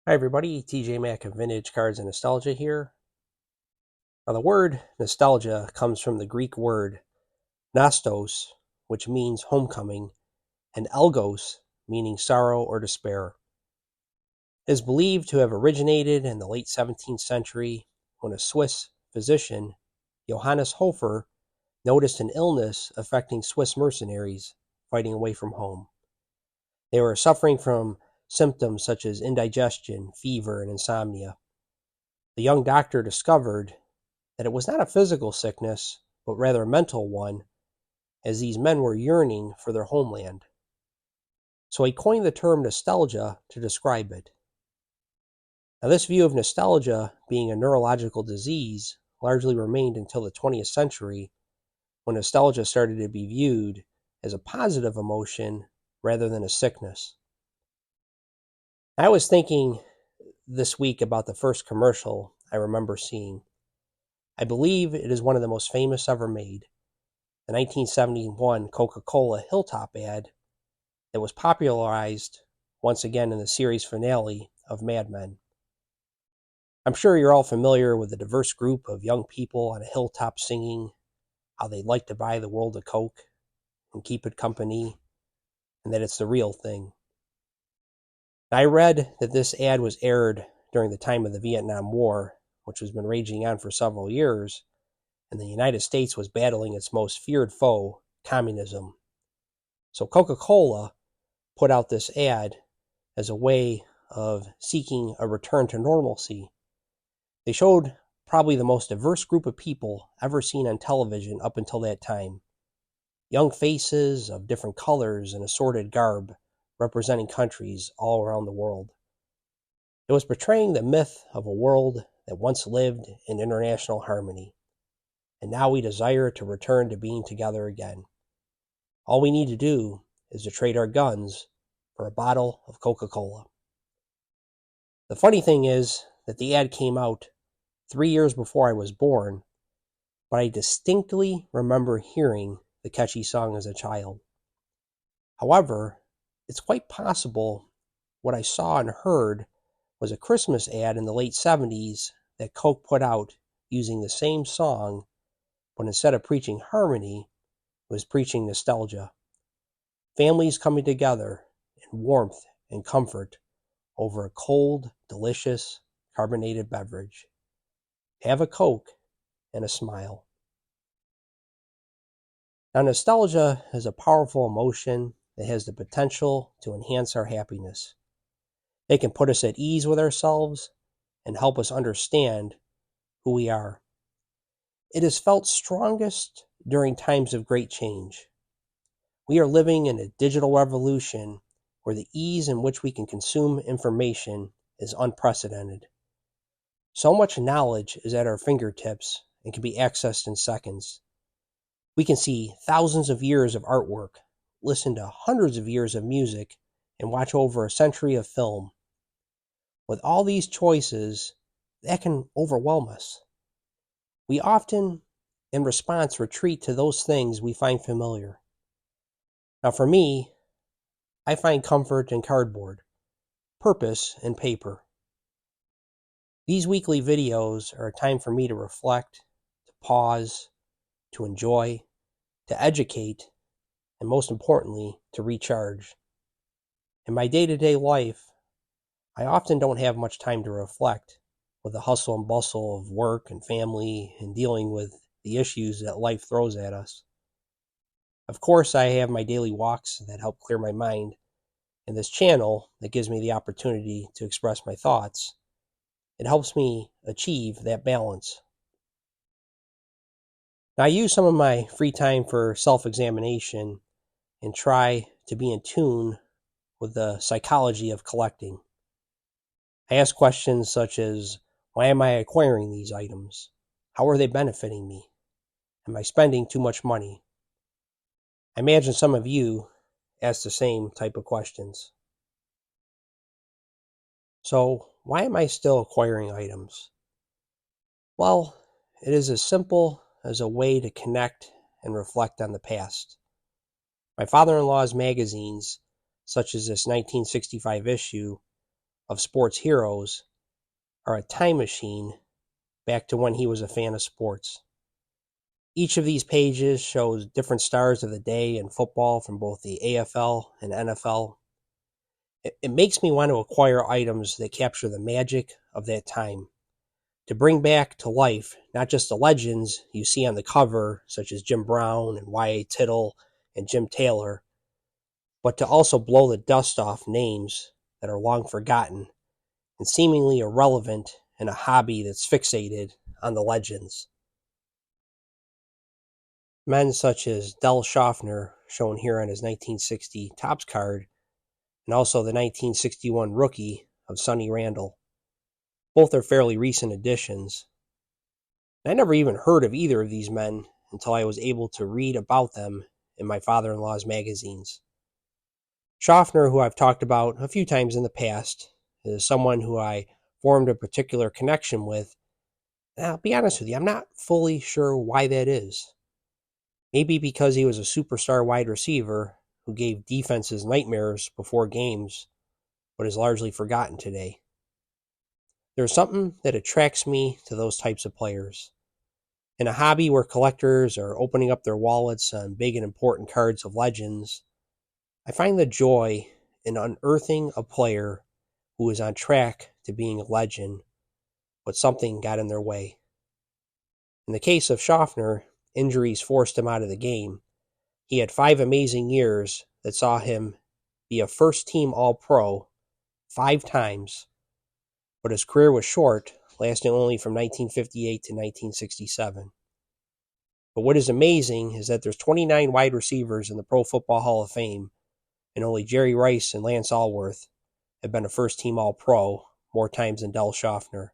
Hi everybody, TJ Mack of Vintage Cards and Nostalgia here. Now the word nostalgia comes from the Greek word nostos, which means homecoming, and elgos, meaning sorrow or despair. It is believed to have originated in the late 17th century when a Swiss physician, Johannes Hofer, noticed an illness affecting Swiss mercenaries fighting away from home. They were suffering from symptoms such as indigestion, fever, and insomnia. The young doctor discovered that it was not a physical sickness, but rather a mental one, as these men were yearning for their homeland. So he coined the term nostalgia to describe it. Now, this view of nostalgia being a neurological disease largely remained until the 20th century, when nostalgia started to be viewed as a positive emotion rather than a sickness. I was thinking this week about the first commercial I remember seeing. I believe it is one of the most famous ever made, the 1971 Coca-Cola Hilltop ad that was popularized once again in the series finale of Mad Men. I'm sure you're all familiar with the diverse group of young people on a hilltop singing how they'd like to buy the world of Coke and keep it company, and that it's the real thing. I read that this ad was aired during the time of the Vietnam War, which has been raging on for several years, and the United States was battling its most feared foe, communism. So Coca-Cola put out this ad as a way of seeking a return to normalcy. They showed probably the most diverse group of people ever seen on television up until that time. Young faces of different colors and assorted garb representing countries all around the world. It was portraying the myth of a world that once lived in international harmony, and now we desire to return to being together again. All we need to do is to trade our guns for a bottle of Coca-Cola. The funny thing is that the ad came out 3 years before I was born, but I distinctly remember hearing the catchy song as a child. However, it's quite possible what I saw and heard was a Christmas ad in the late 70s that Coke put out using the same song, but instead of preaching harmony, it was preaching nostalgia. Families coming together in warmth and comfort over a cold, delicious, carbonated beverage. Have a Coke and a smile. Now, nostalgia is a powerful emotion that has the potential to enhance our happiness. It can put us at ease with ourselves and help us understand who we are. It is felt strongest during times of great change. We are living in a digital revolution where the ease in which we can consume information is unprecedented. So much knowledge is at our fingertips and can be accessed in seconds. We can see thousands of years of artwork, listen to hundreds of years of music, and watch over a century of film. With all these choices, that can overwhelm us. We often, in response, retreat to those things we find familiar. Now, for me, I find comfort in cardboard, purpose in paper. These weekly videos are a time for me to reflect, to pause, to enjoy, to educate, and most importantly, to recharge. In my day-to-day life, I often don't have much time to reflect with the hustle and bustle of work and family and dealing with the issues that life throws at us. Of course, I have my daily walks that help clear my mind, and this channel that gives me the opportunity to express my thoughts. It helps me achieve that balance. Now, I use some of my free time for self-examination and try to be in tune with the psychology of collecting. I ask questions such as, why am I acquiring these items? How are they benefiting me? Am I spending too much money? I imagine some of you ask the same type of questions. So, why am I still acquiring items? Well, it is as simple as a way to connect and reflect on the past. My father-in-law's magazines, such as this 1965 issue, of sports heroes are a time machine back to when he was a fan of sports. Each of these pages shows different stars of the day in football from both the AFL and NFL. It makes me want to acquire items that capture the magic of that time, to bring back to life not just the legends you see on the cover, such as Jim Brown and Y.A. Tittle and Jim Taylor, but to also blow the dust off names that are long forgotten and seemingly irrelevant in a hobby that's fixated on the legends. Men such as Del Schaffner, shown here on his 1960 Topps card, and also the 1961 rookie of Sonny Randle. Both are fairly recent additions. I never even heard of either of these men until I was able to read about them in my father-in-law's magazines. Schaffner, who I've talked about a few times in the past, is someone who I formed a particular connection with. And I'll be honest with you, I'm not fully sure why that is. Maybe because he was a superstar wide receiver who gave defenses nightmares before games, but is largely forgotten today. There's something that attracts me to those types of players. In a hobby where collectors are opening up their wallets on big and important cards of legends, I find the joy in unearthing a player who is on track to being a legend, but something got in their way. In the case of Schaffner, injuries forced him out of the game. He had 5 amazing years that saw him be a first-team All-Pro 5 times, but his career was short, lasting only from 1958 to 1967. But what is amazing is that there's 29 wide receivers in the Pro Football Hall of Fame, and only Jerry Rice and Lance Alworth have been a first-team All-Pro more times than Del Schaffner.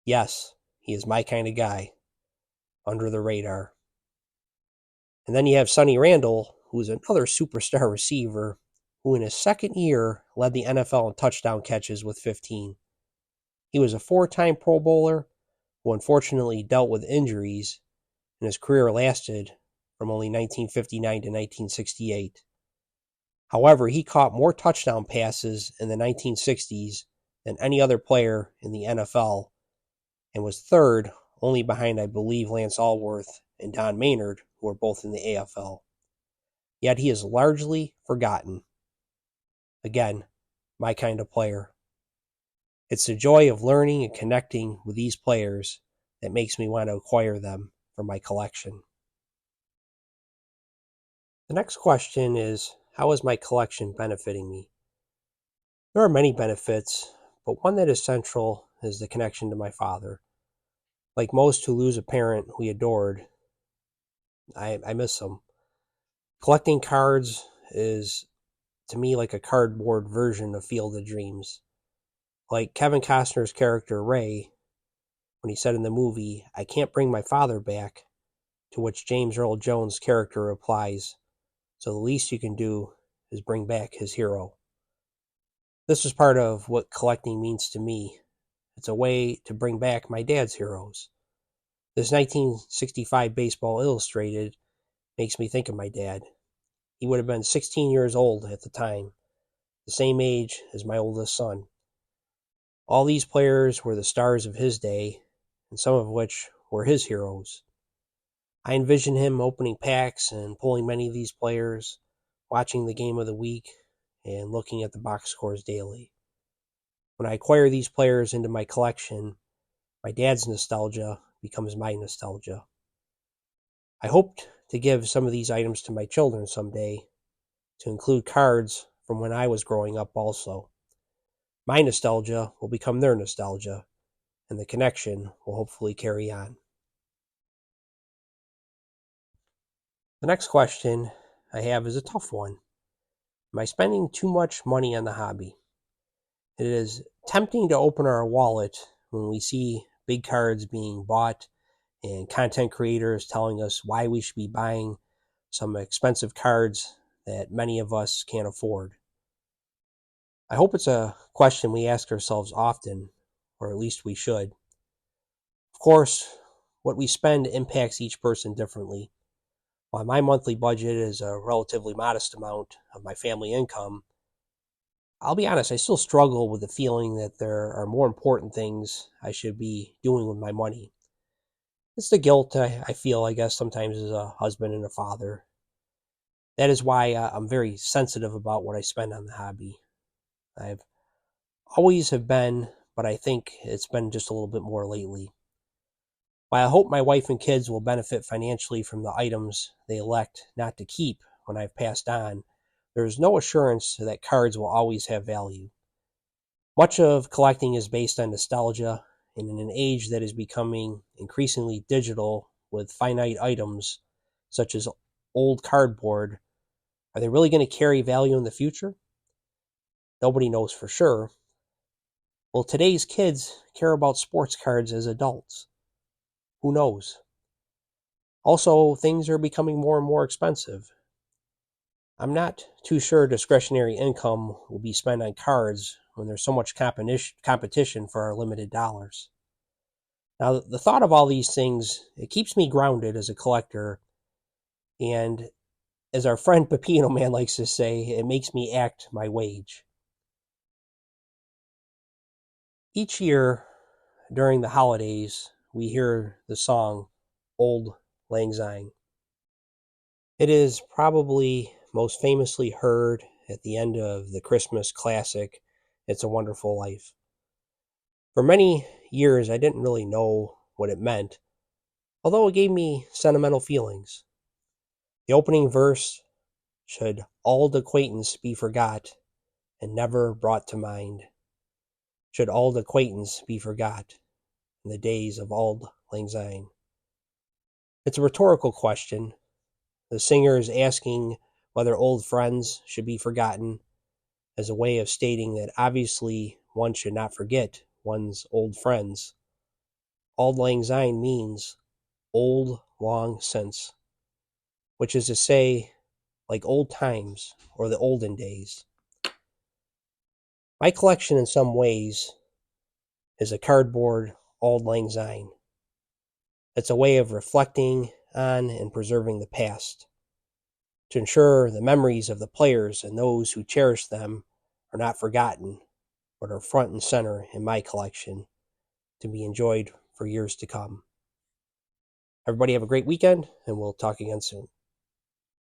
Yes, he is my kind of guy, under the radar. And then you have Sonny Randle, who is another superstar receiver, who in his second year led the NFL in touchdown catches with 15. He was a 4-time Pro Bowler who unfortunately dealt with injuries, and his career lasted from only 1959 to 1968. However, he caught more touchdown passes in the 1960s than any other player in the NFL, and was third only behind, I believe, Lance Alworth and Don Maynard, who are both in the AFL. Yet he is largely forgotten. Again, my kind of player. It's the joy of learning and connecting with these players that makes me want to acquire them for my collection. The next question is, how is my collection benefiting me? There are many benefits, but one that is central is the connection to my father. Like most who lose a parent we adored, I miss him. Collecting cards is, to me, like a cardboard version of Field of Dreams. Like Kevin Costner's character Ray, when he said in the movie, "I can't bring my father back," to which James Earl Jones' character replies, "So the least you can do is bring back his hero." This is part of what collecting means to me. It's a way to bring back my dad's heroes. This 1965 Baseball Illustrated makes me think of my dad. He would have been 16 years old at the time, the same age as my oldest son. All these players were the stars of his day, and some of which were his heroes. I envision him opening packs and pulling many of these players, watching the game of the week, and looking at the box scores daily. When I acquire these players into my collection, my dad's nostalgia becomes my nostalgia. I hoped to give some of these items to my children someday, to include cards from when I was growing up also. My nostalgia will become their nostalgia, and the connection will hopefully carry on. The next question I have is a tough one. Am I spending too much money on the hobby? It is tempting to open our wallet when we see big cards being bought and content creators telling us why we should be buying some expensive cards that many of us can't afford. I hope it's a question we ask ourselves often, or at least we should. Of course, what we spend impacts each person differently. While my monthly budget is a relatively modest amount of my family income, I'll be honest, I still struggle with the feeling that there are more important things I should be doing with my money. It's the guilt I feel, I guess, sometimes as a husband and a father. That is why I'm very sensitive about what I spend on the hobby. I've always have been, but I think it's been just a little bit more lately. While I hope my wife and kids will benefit financially from the items they elect not to keep when I've passed on, there is no assurance that cards will always have value. Much of collecting is based on nostalgia, and in an age that is becoming increasingly digital with finite items such as old cardboard, are they really going to carry value in the future? Nobody knows for sure. Will today's kids care about sports cards as adults? Who knows? Also, things are becoming more and more expensive. I'm not too sure discretionary income will be spent on cards when there's so much competition for our limited dollars. Now, the thought of all these things, it keeps me grounded as a collector, and as our friend Pepino Man likes to say, it makes me act my wage. Each year during the holidays, we hear the song Auld Lang Syne. It is probably most famously heard at the end of the Christmas classic, It's a Wonderful Life. For many years, I didn't really know what it meant, although it gave me sentimental feelings. The opening verse, should auld acquaintance be forgot and never brought to mind, should auld acquaintance be forgot in the days of Auld Lang Syne. It's a rhetorical question. The singer is asking whether old friends should be forgotten, as a way of stating that obviously one should not forget one's old friends. Auld Lang Syne means old long since, which is to say, like old times or the olden days. My collection, in some ways, is a cardboard Auld Lang Syne. It's a way of reflecting on and preserving the past, to ensure the memories of the players and those who cherish them are not forgotten, but are front and center in my collection to be enjoyed for years to come. Everybody have a great weekend, and we'll talk again soon.